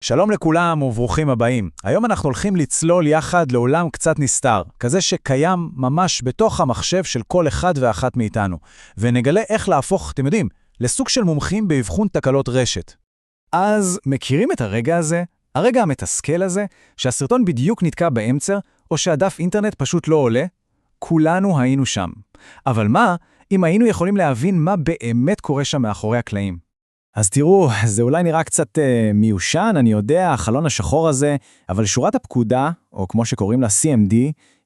שלום לכולם וברוכים הבאים. היום אנחנו הולכים לצלול יחד לעולם קצת נסתר, כזה שקיים ממש בתוך המחשב של כל אחד ואחת מאיתנו, ונגלה איך להפוך, אתם יודעים, לסוג של מומחים באבחון תקלות רשת. אז מכירים את הרגע הזה? הרגע המתסכל הזה, שהסרטון בדיוק נתקע באמצע, או שהדף אינטרנט פשוט לא עולה? כולנו היינו שם. אבל מה, אם היינו יכולים להבין מה באמת קורה שם מאחורי הקלעים? אז תראו, זה אולי נראה קצת מיושן, אני יודע, החלון השחור הזה, אבל שורת הפקודה, או כמו שקוראים לה CMD,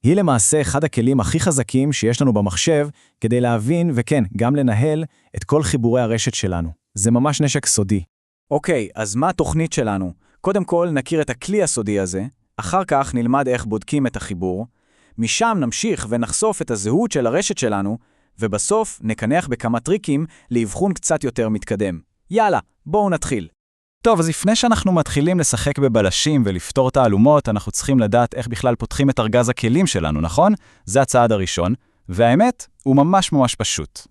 היא למעשה אחד הכלים הכי חזקים שיש לנו במחשב, כדי להבין וכן, גם לנהל את כל חיבורי הרשת שלנו. זה ממש נשק סודי. אוקיי, אז מה התוכנית שלנו? קודם כל נכיר את הכלי הסודי הזה, אחר כך נלמד איך בודקים את החיבור, משם נמשיך ונחשוף את הזהות של הרשת שלנו, ובסוף נקנח בכמה טריקים לאבחון קצת יותר מתקדם. יאללה, בואו נתחיל. טוב, אז לפני שאנחנו מתחילים לשחק בבלשים ולפתור תעלומות, אנחנו צריכים לדעת איך בכלל פותחים את ארגז הכלים שלנו, נכון? זה הצעד הראשון, והאמת, הוא ממש פשוט.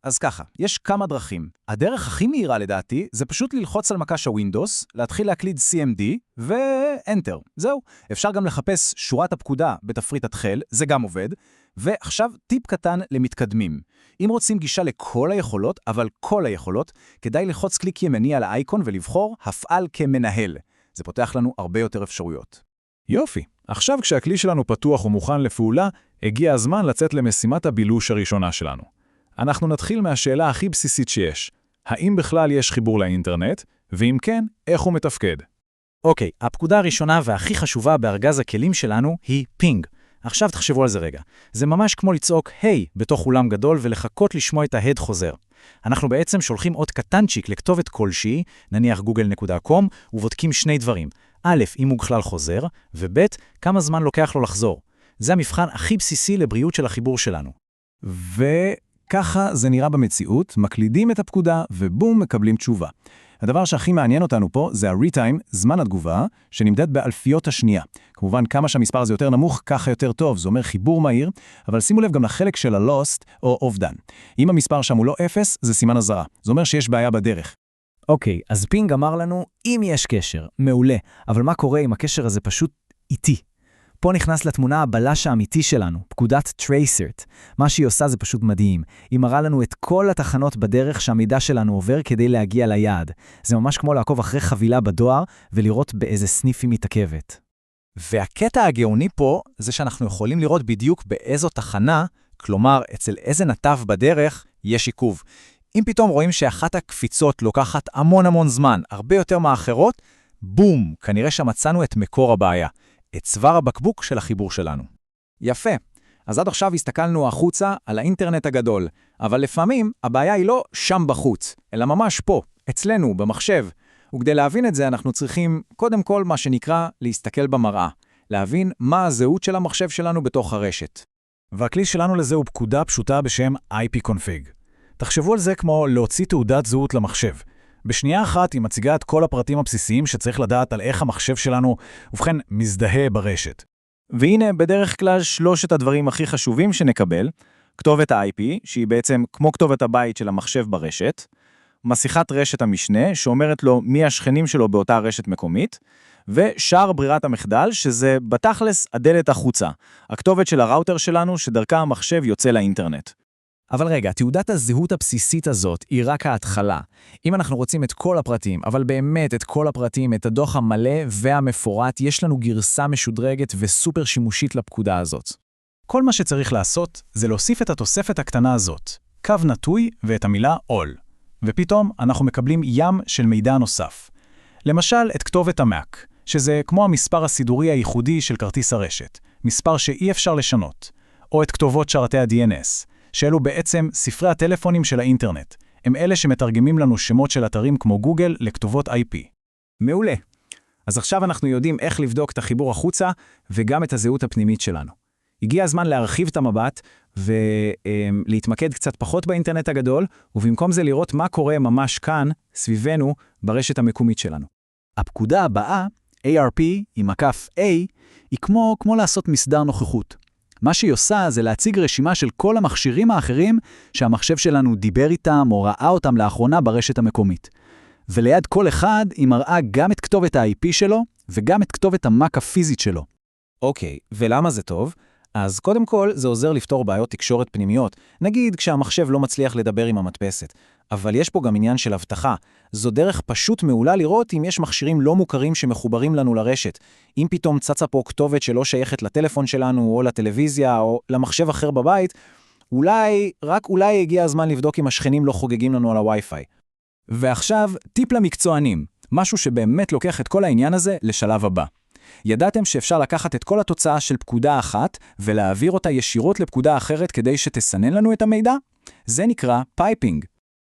אז ככה, יש כמה דרכים. הדרך הכי מהירה לדעתי, זה פשוט ללחוץ על מקש הווינדוס, להתחיל להקליד CMD, ו-Enter. זהו. אפשר גם לחפש שורת הפקודה בתפריט התחל, זה גם עובד. ועכשיו טיפ קטן למתקדמים. אם רוצים גישה לכל היכולות, אבל כל היכולות, כדאי ללחוץ קליק ימני על האייקון ולבחור הפעל כמנהל. זה פותח לנו הרבה יותר אפשרויות. יופי. עכשיו כשהכלי שלנו פתוח ומוכן לפעולה, הגיע הזמן לצאת למשימת הבילוש הראשונה שלנו. אנחנו נתחיל מהשאלה הכי בסיסית שיש. האם בכלל יש חיבור לאינטרנט? ואם כן, איך הוא מתפקד? אוקיי, הפקודה הראשונה והכי חשובה בארגז הכלים שלנו היא פינג. עכשיו תחשבו על זה רגע. זה ממש כמו לצעוק היי בתוך אולם גדול ולחכות לשמוע את ההד חוזר. אנחנו בעצם שולחים עוד קטנצ'יק לכתובת כלשהי, נניח google.com, ובודקים שני דברים. א', אם הוא בכלל חוזר, וב', כמה זמן לוקח לו לחזור. זה המבחן הכי בסיסי לבריאות של החיבור שלנו. וככה זה נראה במציאות, מקלידים את הפקודה ובום מקבלים תשובה. הדבר שהכי מעניין אותנו פה זה ה-retime, זמן התגובה, שנמדד באלפיות השנייה. כמובן, כמה שהמספר הזה יותר נמוך, ככה יותר טוב, זה אומר חיבור מהיר, אבל שימו לב גם לחלק של ה-lost או אובדן. אם המספר שם הוא לא 0, זה סימן אזהרה. זה אומר שיש בעיה בדרך. אוקיי, אז פינג אמר לנו, אם יש קשר, מעולה, אבל מה קורה אם הקשר הזה פשוט איטי? פה נכנס לתמונה הבלש האמיתי שלנו, פקודת טרייסרט. מה שהיא עושה זה פשוט מדהים. היא מראה לנו את כל התחנות בדרך שהמידע שלנו עובר כדי להגיע ליעד. זה ממש כמו לעקוב אחרי חבילה בדואר ולראות באיזה סניף היא מתעכבת. והקטע הגאוני פה זה שאנחנו יכולים לראות בדיוק באיזו תחנה, כלומר אצל איזה נתב בדרך, יש עיכוב. אם פתאום רואים שאחת הקפיצות לוקחת המון זמן, הרבה יותר מאחרות, בום, כנראה שמצאנו את מקור הבעיה. את צוואר הבקבוק של החיבור שלנו. יפה. אז עד עכשיו הסתכלנו החוצה על האינטרנט הגדול, אבל לפעמים הבעיה היא לא שם בחוץ, אלא ממש פה, אצלנו, במחשב. וכדי להבין את זה אנחנו צריכים קודם כל מה שנקרא להסתכל במראה, להבין מה הזהות של המחשב שלנו בתוך הרשת. והכלי שלנו לזה הוא פקודה פשוטה בשם IP-config. תחשבו על זה כמו להוציא תעודת זהות למחשב. בשנייה אחת היא מציגה את כל הפרטים הבסיסיים שצריך לדעת על איך המחשב שלנו, ובכן, מזדהה ברשת. והנה בדרך כלל שלושת הדברים הכי חשובים שנקבל, כתובת ה-IP, שהיא בעצם כמו כתובת הבית של המחשב ברשת, משיכת רשת המשנה, שאומרת לו מי השכנים שלו באותה רשת מקומית, ושאר ברירת המחדל, שזה בתכלס הדלת החוצה, הכתובת של הראוטר שלנו שדרכה המחשב יוצא לאינטרנט. אבל רגע, תעודת הזהות הבסיסית הזאת היא רק ההתחלה. אם אנחנו רוצים את כל הפרטים, אבל באמת את כל הפרטים, את הדוח המלא והמפורט, יש לנו גרסה משודרגת וסופר שימושית לפקודה הזאת. כל מה שצריך לעשות זה להוסיף את התוספת הקטנה הזאת, קו נטוי ואת המילה all. ופתאום אנחנו מקבלים ים של מידע נוסף. למשל את כתובת המק, שזה כמו המספר הסידורי הייחודי של כרטיס הרשת, מספר שאי אפשר לשנות, או את כתובות שרתי ה-DNS. שאלו בעצם ספרי הטלפונים של האינטרנט. הם אלה שמתרגמים לנו שמות של אתרים כמו גוגל לכתובות IP. מעולה. אז עכשיו אנחנו יודעים איך לבדוק את החיבור החוצה וגם את הזהות הפנימית שלנו. הגיע הזמן להרחיב את המבט ולהתמקד קצת פחות באינטרנט הגדול, ובמקום זה לראות מה קורה ממש כאן, סביבנו, ברשת המקומית שלנו. הפקודה הבאה, ARP עם מקף A, היא כמו לעשות מסדר נוכחות. מה שהיא עושה זה להציג רשימה של כל המכשירים האחרים שהמחשב שלנו דיבר איתם או ראה אותם לאחרונה ברשת המקומית. וליד כל אחד היא מראה גם את כתובת ה-IP שלו, וגם את כתובת המק הפיזית שלו. אוקיי, ולמה זה טוב? אז קודם כל, זה עוזר לפתור בעיות תקשורת פנימיות, נגיד כשהמחשב לא מצליח לדבר עם המדפסת. אבל יש פה גם עניין של הבטחה. זו דרך פשוט מעולה לראות אם יש מכשירים לא מוכרים שמחוברים לנו לרשת. אם פתאום צצה פה כתובת שלא שייכת לטלפון שלנו, או לטלוויזיה, או למחשב אחר בבית, רק אולי הגיע הזמן לבדוק אם השכנים לא חוגגים לנו על הווי-פיי. ועכשיו, טיפ למקצוענים, משהו שבאמת לוקח את כל העניין הזה לשלב הבא. ידעתם שאפשר לקחת את כל התוצאה של פקודה אחת ולהעביר אותה ישירות לפקודה אחרת כדי שתסנן לנו את המידע? זה נקרא פייפינג.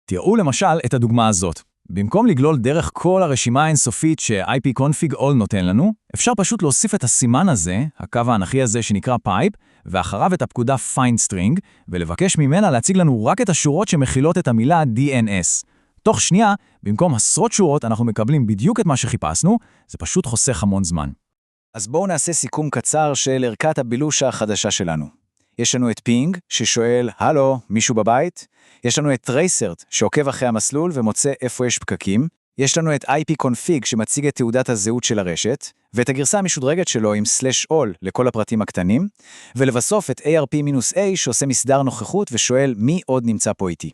תראו למשל את הדוגמה הזאת. במקום לגלול דרך כל הרשימה האינסופית ש-IPconfig all נותן לנו, אפשר פשוט להוסיף את הסימן הזה, הקו האנכי הזה שנקרא פייפ, ואחריו את הפקודה find string, ולבקש ממנה להציג לנו רק את השורות שמכילות את המילה DNS. תוך שנייה, במקום עשרות שורות אנחנו מקבלים בדיוק את מה שחיפשנו, זה פשוט חוסך המון זמן. אז בואו נעשה סיכום קצר של ערכת הבילוש החדשה שלנו. יש לנו את פינג, ששואל, הלו, מישהו בבית? יש לנו את טרייסרט, שעוקב אחרי המסלול ומוצא איפה יש פקקים. יש לנו את IPconfig, שמציג את תעודת הזהות של הרשת, ואת הגרסה המשודרגת שלו עם /all לכל הפרטים הקטנים, ולבסוף את ARP-A, שעושה מסדר נוכחות ושואל מי עוד נמצא פה איתי.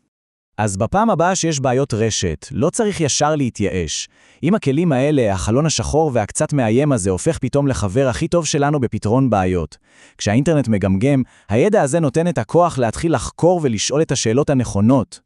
אז בפעם הבאה שיש בעיות רשת, לא צריך ישר להתייאש. עם הכלים האלה, החלון השחור והקצת מאיים הזה הופך פתאום לחבר הכי טוב שלנו בפתרון בעיות. כשהאינטרנט מגמגם, הידע הזה נותן את הכוח להתחיל לחקור ולשאול את השאלות הנכונות.